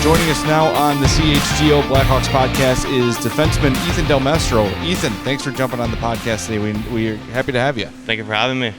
Joining us now on the CHGO Blackhawks Podcast is defenseman Ethan Del Mastro. Ethan, thanks for jumping on the podcast today. We're happy to have you. Thank you for having me.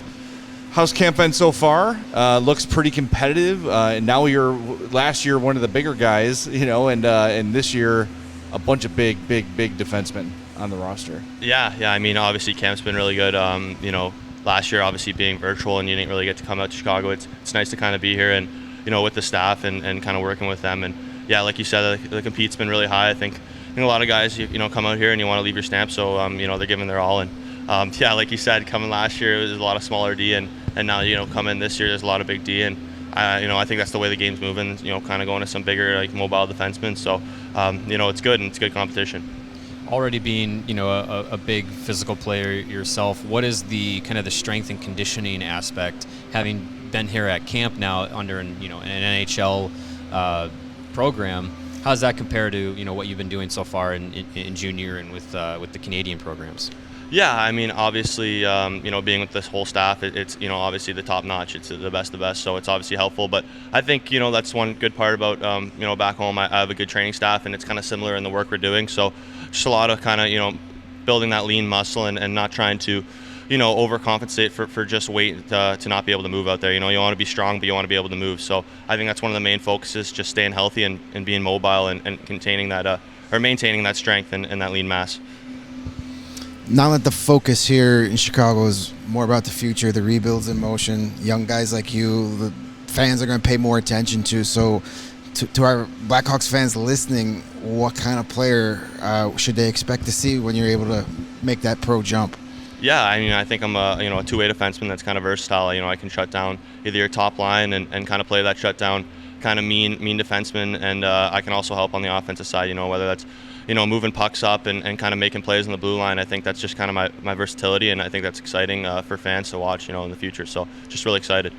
How's camp been so far? Looks pretty competitive. And now you're last year one of the bigger guys, and this year a bunch of big defensemen on the roster. Yeah. I mean, obviously camp's been really good. Last year obviously being virtual and you didn't really get to come out to Chicago. It's nice to kind of be here and with the staff and kind of working with them. And yeah, like you said, the compete's been really high. I think a lot of guys come out here and you want to leave your stamp, so they're giving their all. And like you said, coming last year it was a lot of smaller D, and now coming this year there's a lot of big D, and I think that's the way the game's moving. Kind of going to some bigger mobile defensemen. So it's good, and it's good competition. Already being a big physical player yourself, what is the kind of the strength and conditioning aspect, having been here at camp now under an NHL program? How does that compare to what you've been doing so far in junior and with the Canadian programs? Yeah, I mean, obviously, being with this whole staff, it's obviously the top notch. It's the best of the best, so it's obviously helpful. But I think that's one good part about back home. I have a good training staff, and it's kind of similar in the work we're doing. So just a lot of kind of building that lean muscle and not trying to overcompensate for just weight to not be able to move out there. You want to be strong, but you want to be able to move. So I think that's one of the main focuses, just staying healthy and being mobile and containing that or maintaining that strength and that lean mass. Now that the focus here in Chicago is more about the future, the rebuild's in motion, young guys like you, the fans are going to pay more attention to. So to our Blackhawks fans listening, what kind of player should they expect to see when you're able to make that pro jump? Yeah, I mean, I think I'm a two-way defenseman that's kind of versatile. I can shut down either your top line and kind of play that shutdown kind of mean defenseman, and I can also help on the offensive side, whether that's moving pucks up and kind of making plays on the blue line. I think that's just kind of my versatility, and I think that's exciting for fans to watch, in the future. So just really excited.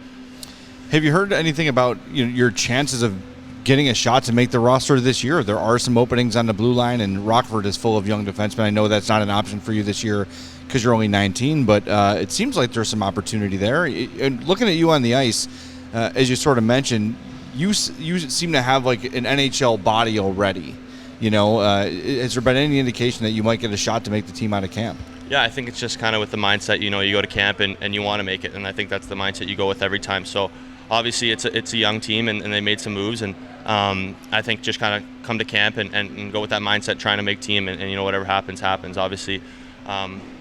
Have you heard anything about your chances of getting a shot to make the roster this year? There are some openings on the blue line, and Rockford is full of young defensemen. I know that's not an option for you this year because you're only 19, but it seems like there's some opportunity there. And looking at you on the ice, as you sort of mentioned, you seem to have like an NHL body already. Has there been any indication that you might get a shot to make the team out of camp? Yeah, I think it's just kind of with the mindset, you go to camp and you want to make it, and I think that's the mindset you go with every time. So obviously it's a young team, and they made some moves, and I think just kind of come to camp and go with that mindset, trying to make team, and whatever happens. Obviously,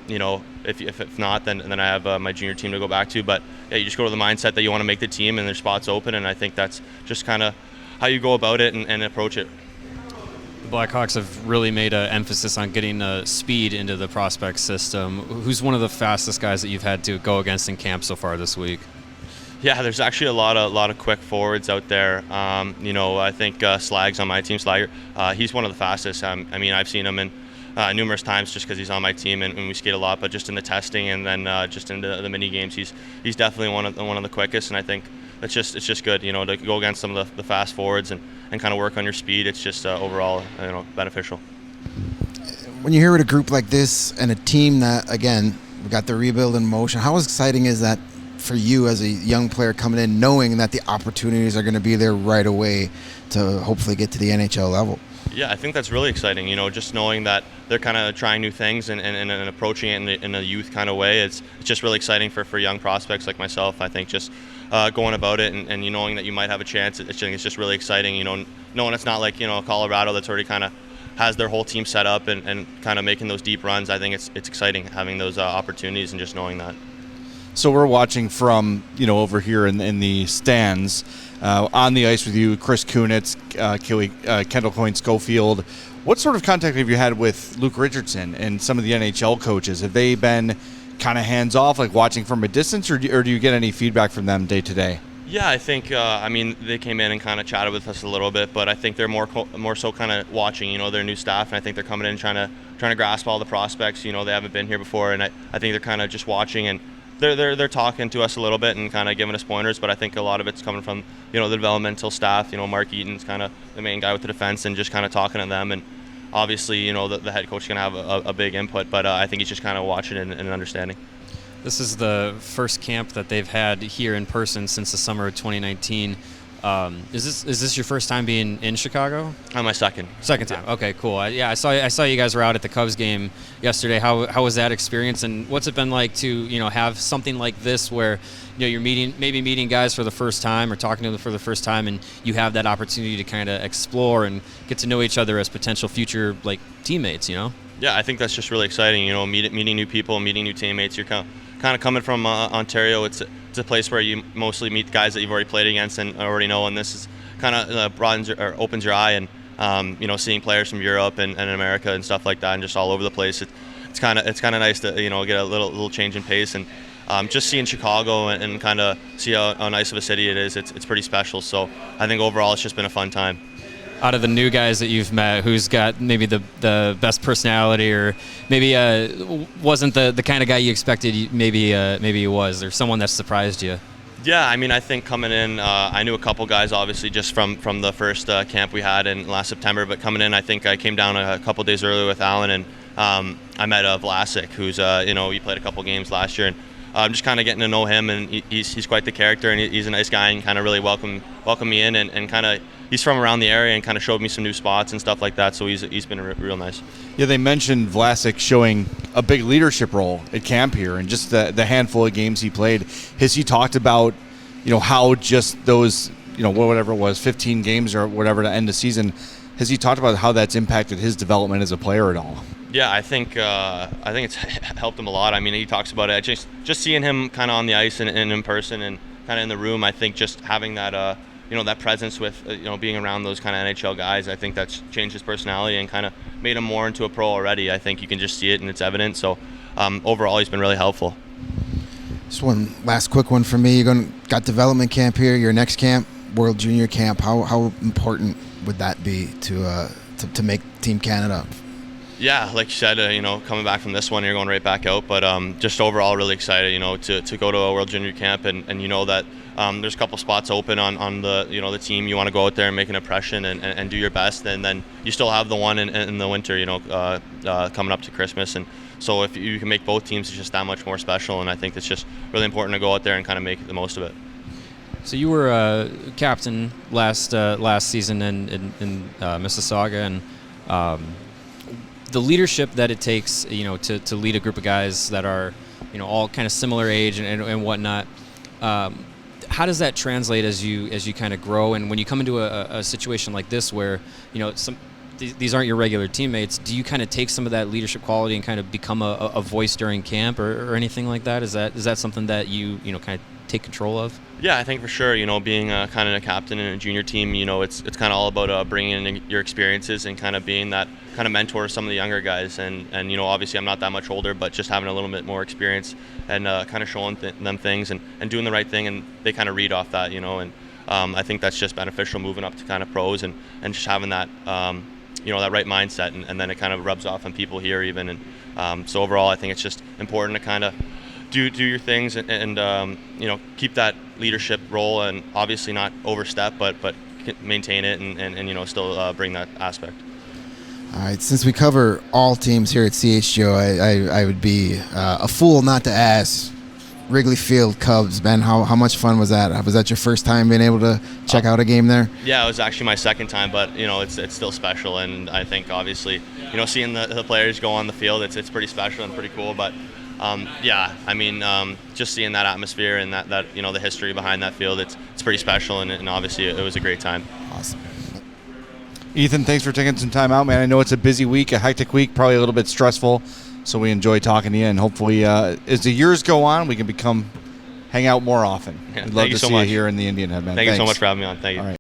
if not, then I have my junior team to go back to. But yeah, you just go to the mindset that you want to make the team, and there's spots open, and I think that's just kind of how you go about it and approach it. The Blackhawks have really made an emphasis on getting speed into the prospect system. Who's one of the fastest guys that you've had to go against in camp so far this week? Yeah, there's actually a lot of quick forwards out there. I think Slag's on my team. Slager, he's one of the fastest. I mean, I've seen him in numerous times just because he's on my team and we skate a lot. But just in the testing and then just in the mini games, he's definitely one of the quickest. And I think it's just good, to go against some of the fast forwards and kind of work on your speed. It's just overall beneficial. When you're here with a group like this and a team that, again, we got the rebuild in motion, how exciting is that for you as a young player coming in, knowing that the opportunities are going to be there right away to hopefully get to the NHL level? Yeah, I think that's really exciting, just knowing that they're kind of trying new things and approaching it in a youth kind of way. It's just really exciting for young prospects like myself. I think just going about it and knowing that you might have a chance, it's just really exciting, knowing it's not like, Colorado that's already kind of has their whole team set up and kind of making those deep runs. I think it's exciting having those opportunities and just knowing that. So we're watching from, over here in the stands, on the ice with you, Chris Kunitz, Kendall Coyne-Schofield. What sort of contact have you had with Luke Richardson and some of the NHL coaches? Have they been kind of hands-off, like watching from a distance, or do you get any feedback from them day to day? Yeah, I think, they came in and kind of chatted with us a little bit, but I think they're more so kind of watching, their new staff, and I think they're coming in trying to grasp all the prospects. They haven't been here before, and I think they're kind of just watching, and they're talking to us a little bit and kind of giving us pointers, but I think a lot of it's coming from, the developmental staff. Mark Eaton's kind of the main guy with the defense and just kind of talking to them, and obviously, the head coach is going to have a big input, but I think he's just kind of watching and understanding. This is the first camp that they've had here in person since the summer of 2019. Is this your first time being in Chicago? My second. Second time. Okay, cool. I saw you guys were out at the Cubs game yesterday. How was that experience, and what's it been like to have something like this where you're meeting guys for the first time or talking to them for the first time, and you have that opportunity to kind of explore and get to know each other as potential future teammates. Yeah, I think that's just really exciting. Meeting new people, meeting new teammates. You're kind of coming from Ontario. It's a place where you mostly meet guys that you've already played against and already know, and this is kind of broadens or opens your eye, and seeing players from Europe and America and stuff like that, and just all over the place. It's kind of nice to get a little change in pace, and just seeing Chicago and kind of see how nice of a city it is. It's pretty special. So I think overall it's just been a fun time. Out of the new guys that you've met, who's got maybe the best personality, or maybe wasn't the kind of guy you expected? Maybe he was, or someone that surprised you. Yeah, I think coming in, I knew a couple guys obviously just from the first camp we had in last September. But coming in, I think I came down a couple days earlier with Alan, and I met Vlasic, who's he played a couple games last year, and just kind of getting to know him, and he's quite the character, and he's a nice guy, and kind of really welcomed me in, and kind of he's from around the area and kind of showed me some new spots and stuff like that. So he's been real nice. Yeah, they mentioned Vlasic showing a big leadership role at camp here, and just the handful of games he played. Has he talked about how just those whatever it was, 15 games or whatever to end the season? Has he talked about how that's impacted his development as a player at all? Yeah, I think it's helped him a lot. He talks about it. Just seeing him kind of on the ice and in person and kind of in the room. I think just having that that presence with being around those kind of NHL guys. I think that's changed his personality and kind of made him more into a pro already. I think you can just see it and it's evident. So overall, he's been really helpful. Just one last quick one for me. Got development camp here. Your next camp, World Junior Camp. How important would that be to make Team Canada? Yeah, like you said, coming back from this one, you're going right back out. But just overall, really excited, to go to a World Junior Camp, and that there's a couple spots open on the the team. You want to go out there and make an impression and do your best, and then you still have the one in the winter, coming up to Christmas. And so if you can make both teams, it's just that much more special. And I think it's just really important to go out there and kind of make the most of it. So you were captain last season in Mississauga, and the leadership that it takes, to lead a group of guys that are, all kind of similar age and whatnot. How does that translate as you kind of grow? And when you come into a situation like this where, these aren't your regular teammates, do you kind of take some of that leadership quality and kind of become a voice during camp or anything like that? Is that something that you kind of take control of? Yeah, I think for sure, being kind of a captain in a junior team, it's kind of all about bringing in your experiences and kind of being that kind of mentor to some of the younger guys. And obviously I'm not that much older, but just having a little bit more experience and kind of showing them things and doing the right thing, and they kind of read off that, and I think that's just beneficial moving up to kind of pros and just having that, that right mindset, and then it kind of rubs off on people here even. And so overall, I think it's just important to kind of do your things and keep that leadership role, and obviously not overstep, but maintain it and still bring that aspect. All right, since we cover all teams here at CHGO, I would be a fool not to ask. Wrigley Field Cubs, Ben, how much fun was that? Was that your first time being able to check out a game there? Yeah, it was actually my second time, but it's still special, and I think obviously seeing the players go on the field, it's pretty special and pretty cool. But just seeing that atmosphere and that the history behind that field, it's pretty special, and obviously it was a great time. Awesome. Ethan, thanks for taking some time out, man. I know it's a busy week, a hectic week, probably a little bit stressful, so we enjoy talking to you, and hopefully as the years go on, we can hang out more often. Yeah, We'd love to so see much. you here in the Indian Head, man. Thank Thanks. you so much for having me on. Thank you. All right.